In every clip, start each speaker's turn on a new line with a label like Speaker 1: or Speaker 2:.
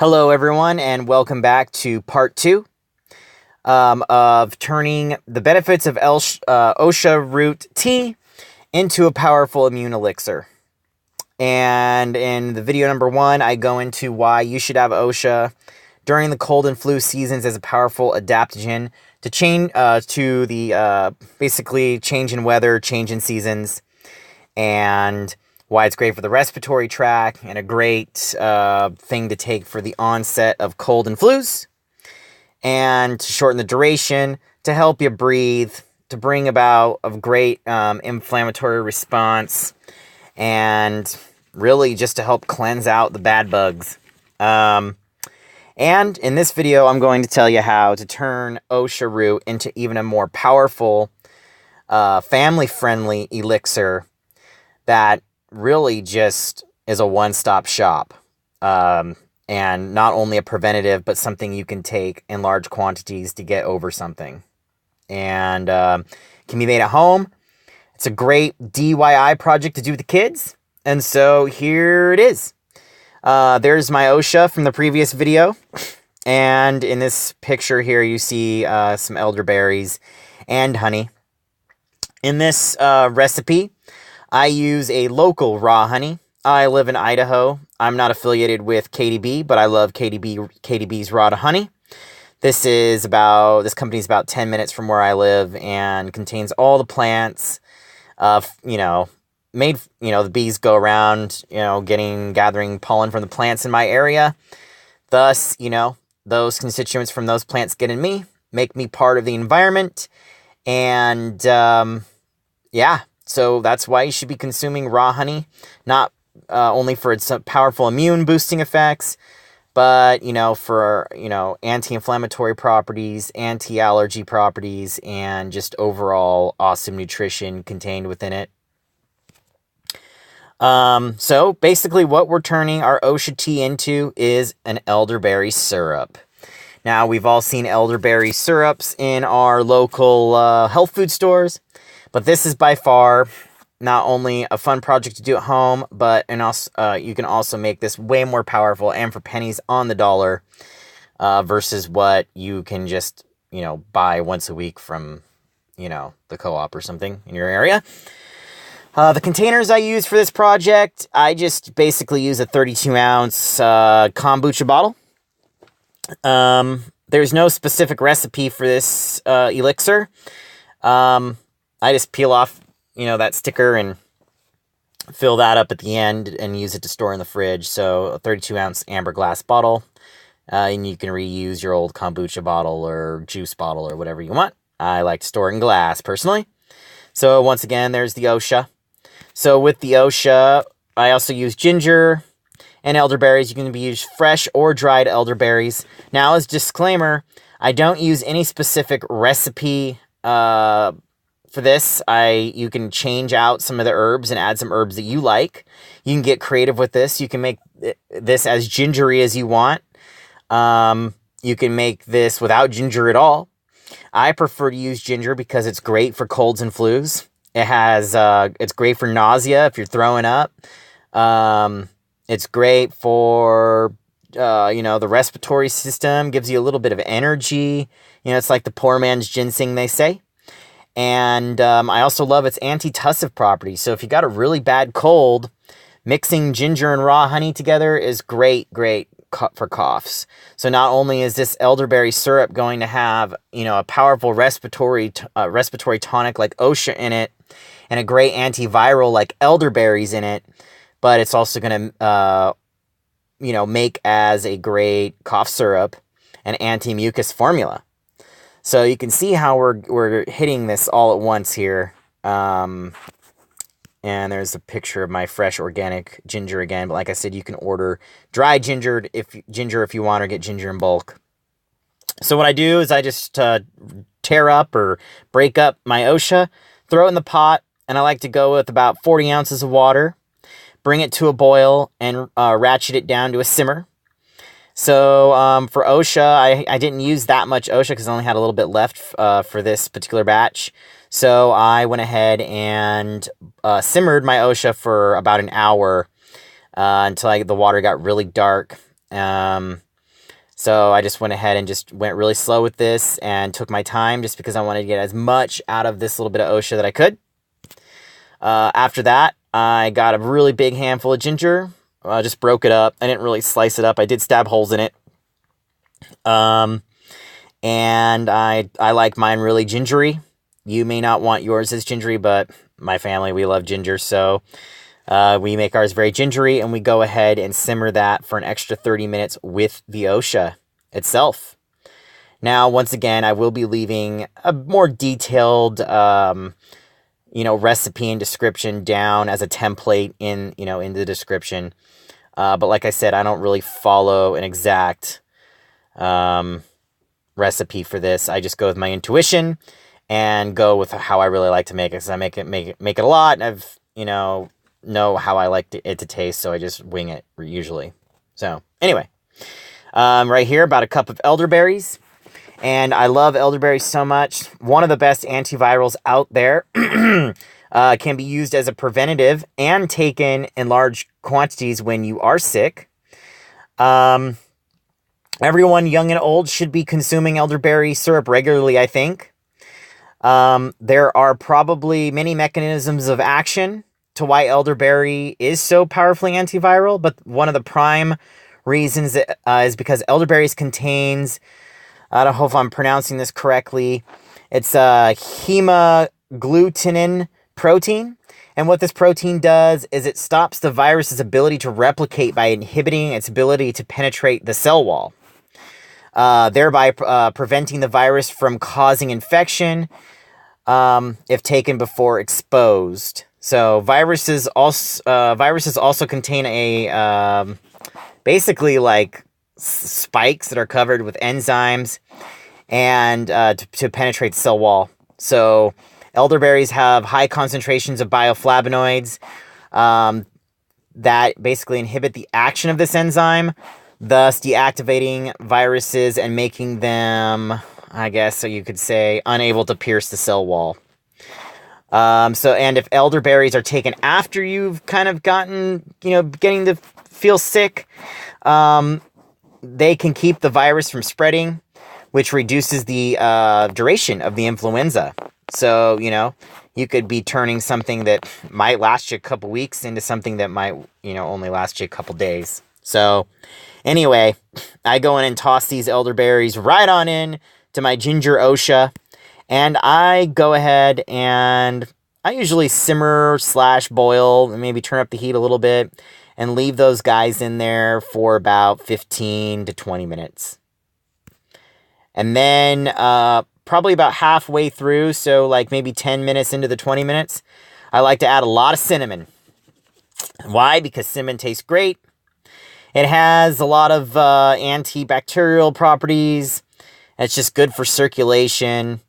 Speaker 1: Hello everyone, and welcome back to part 2 of turning the benefits of Osha Root tea into a powerful immune elixir. And in the video number 1, I go into why you should have Osha during the cold and flu seasons as a powerful adaptogen to change to the basically change in weather, change in seasons, and why it's great for the respiratory tract and a great thing to take for the onset of cold and flus, and to shorten the duration, to help you breathe, to bring about a great inflammatory response, and really just to help cleanse out the bad bugs. And in this video, I'm going to tell you how to turn Osha Root into even a more powerful, family-friendly elixir that really just is a one-stop shop, and not only a preventative, but something you can take in large quantities to get over something, and can be made at home. It's a great DIY project to do with the kids, and so here it is. There's my Osha from the previous video, and in this picture here you see some elderberries and honey. In this recipe, I use a local raw honey. I live in Idaho. I'm not affiliated with KDB, but I love KDB's raw honey. This company is about 10 minutes from where I live and contains all the plants. The bees go around, gathering pollen from the plants in my area. Thus, those constituents from those plants get in me, make me part of the environment, and so that's why you should be consuming raw honey, not only for its powerful immune boosting effects, but, for, anti-inflammatory properties, anti-allergy properties, and just overall awesome nutrition contained within it. So basically what we're turning our Osha tea into is an elderberry syrup. Now, we've all seen elderberry syrups in our local health food stores. But this is by far not only a fun project to do at home, but you can also make this way more powerful and for pennies on the dollar versus what you can just, buy once a week from, the co-op or something in your area. The containers I use for this project, I just basically use a 32-ounce kombucha bottle. There's no specific recipe for this elixir. I just peel off, that sticker and fill that up at the end and use it to store in the fridge. So a 32-ounce amber glass bottle, and you can reuse your old kombucha bottle or juice bottle or whatever you want. I like to store it in glass, personally. So once again, there's the Osha. So with the Osha, I also use ginger and elderberries. You can use fresh or dried elderberries. Now, as a disclaimer, I don't use any specific recipe for this. You can change out some of the herbs and add some herbs that you like. You can get creative with this. You can make this as gingery as you want. You can make this without ginger at all. I prefer to use ginger because it's great for colds and flus. It's great for nausea if you're throwing up. It's great for, the respiratory system, gives you a little bit of energy. It's like the poor man's ginseng, they say. And I also love its antitussive properties. So if you got a really bad cold, mixing ginger and raw honey together is great for coughs. So not only is this elderberry syrup going to have, a powerful respiratory tonic like Osha in it, and a great antiviral like elderberries in it, but it's also going to, make as a great cough syrup and anti-mucus formula. So you can see how we're hitting this all at once here. And there's a picture of my fresh organic ginger again. But like I said, you can order dry ginger if you want, or get ginger in bulk. So what I do is I just tear up or break up my Osha, throw it in the pot, and I like to go with about 40 ounces of water, bring it to a boil, and ratchet it down to a simmer. So for Osha, I didn't use that much Osha because I only had a little bit left for this particular batch. So I went ahead and simmered my Osha for about an hour until the water got really dark. So I just went ahead and just went really slow with this and took my time just because I wanted to get as much out of this little bit of Osha that I could. After that, I got a really big handful of ginger. I just broke it up. I didn't really slice it up. I did stab holes in it. And I like mine really gingery. You may not want yours as gingery, but my family, we love ginger. So we make ours very gingery, and we go ahead and simmer that for an extra 30 minutes with the Osha itself. Now, once again, I will be leaving a more detailed, recipe and description down as a template in the description. But like I said, I don't really follow an exact recipe for this. I just go with my intuition and go with how I really like to make it. Because I make it a lot, and I've know how I like it to taste, so I just wing it usually. So anyway, right here, about a cup of elderberries. And I love elderberries so much. One of the best antivirals out there. Can be used as a preventative and taken in large quantities when you are sick. Everyone, young and old, should be consuming elderberry syrup regularly, I think. There are probably many mechanisms of action to why elderberry is so powerfully antiviral, but one of the prime reasons is because elderberries contains, I don't know if I'm pronouncing this correctly, it's a hemagglutinin protein. And what this protein does is it stops the virus's ability to replicate by inhibiting its ability to penetrate the cell wall, thereby preventing the virus from causing infection if taken before exposed. So viruses also contain a basically like spikes that are covered with enzymes and to penetrate the cell wall. So elderberries have high concentrations of bioflavonoids that basically inhibit the action of this enzyme, thus deactivating viruses and making them, I guess so you could say, unable to pierce the cell wall. And if elderberries are taken after you've kind of gotten, getting to feel sick, they can keep the virus from spreading, which reduces the duration of the influenza. So, you could be turning something that might last you a couple weeks into something that might, only last you a couple days. So, anyway, I go in and toss these elderberries right on in to my ginger Osha, and I go ahead and I usually simmer / boil, and maybe turn up the heat a little bit, and leave those guys in there for about 15 to 20 minutes. And then probably about halfway through, so like maybe 10 minutes into the 20 minutes, I like to add a lot of cinnamon. Why? Because cinnamon tastes great. It has a lot of antibacterial properties. It's just good for circulation.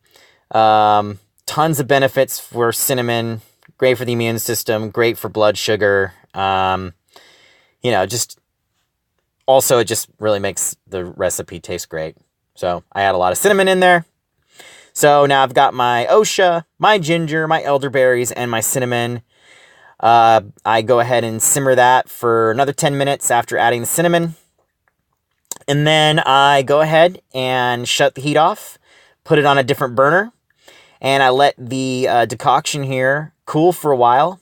Speaker 1: Tons of benefits for cinnamon. Great for the immune system. Great for blood sugar. Just also it just really makes the recipe taste great. So I add a lot of cinnamon in there. So now I've got my Osha, my ginger, my elderberries, and my cinnamon. I go ahead and simmer that for another 10 minutes after adding the cinnamon. And then I go ahead and shut the heat off, put it on a different burner, and I let the decoction here cool for a while.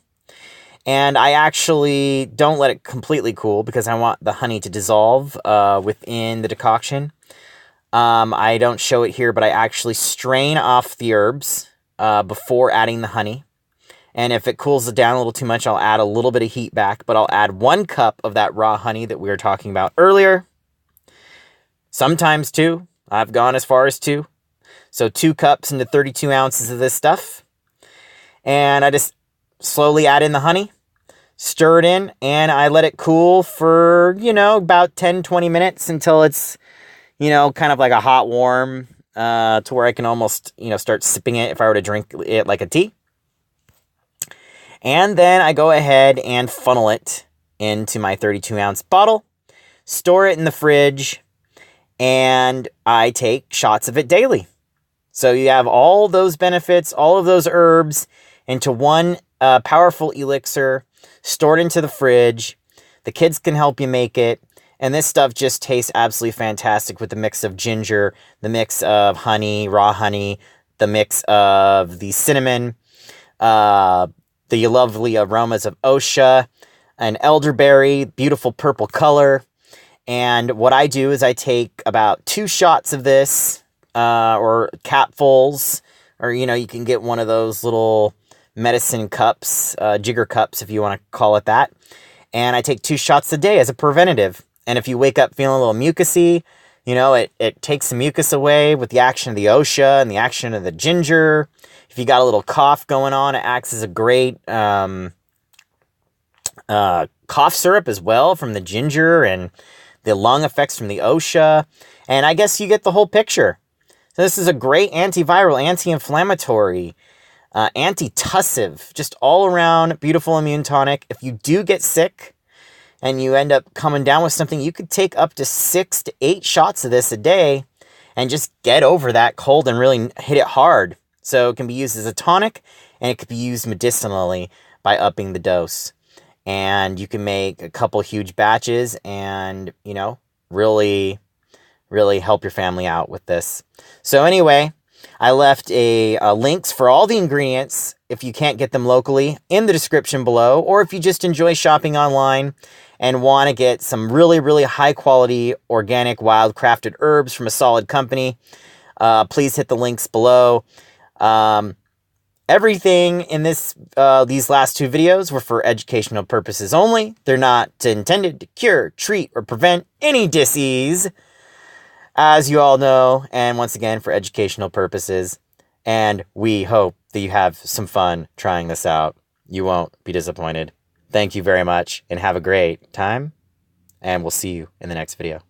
Speaker 1: And I actually don't let it completely cool because I want the honey to dissolve within the decoction. I don't show it here, but I actually strain off the herbs before adding the honey. And if it cools it down a little too much, I'll add a little bit of heat back, but I'll add 1 cup of that raw honey that we were talking about earlier. Sometimes 2. I've gone as far as 2. So 2 cups into 32 ounces of this stuff. And I just slowly add in the honey, stir it in, and I let it cool for, about 10-20 minutes until it's, kind of like a hot warm to where I can almost, start sipping it if I were to drink it like a tea. And then I go ahead and funnel it into my 32-ounce bottle, store it in the fridge, and I take shots of it daily. So you have all those benefits, all of those herbs into one powerful elixir, stored into the fridge. The kids can help you make it, And this stuff just tastes absolutely fantastic with the mix of ginger, the mix of honey, raw honey, the mix of the cinnamon, the lovely aromas of Osha, an elderberry, beautiful purple color. And what I do is I take about 2 shots of this, or capfuls, or, you can get one of those little medicine cups, jigger cups, if you want to call it that. And I take 2 shots a day as a preventative. And if you wake up feeling a little mucusy, it takes the mucus away with the action of the Osha and the action of the ginger. If you got a little cough going on, it acts as a great cough syrup as well from the ginger and the lung effects from the Osha. And I guess you get the whole picture. So this is a great antiviral, anti-inflammatory, antitussive, just all around beautiful immune tonic. If you do get sick and you end up coming down with something, you could take up to 6 to 8 shots of this a day and just get over that cold and really hit it hard. So it can be used as a tonic, and it could be used medicinally by upping the dose. And you can make a couple huge batches and, really, really help your family out with this. So anyway, I left links for all the ingredients, if you can't get them locally, in the description below. Or if you just enjoy shopping online and want to get some really, really high quality, organic, wild crafted herbs from a solid company, please hit the links below. Everything in these last 2 videos were for educational purposes only. They're not intended to cure, treat, or prevent any disease, as you all know, and once again, for educational purposes. And we hope that you have some fun trying this out. You won't be disappointed. Thank you very much, and have a great time, and we'll see you in the next video.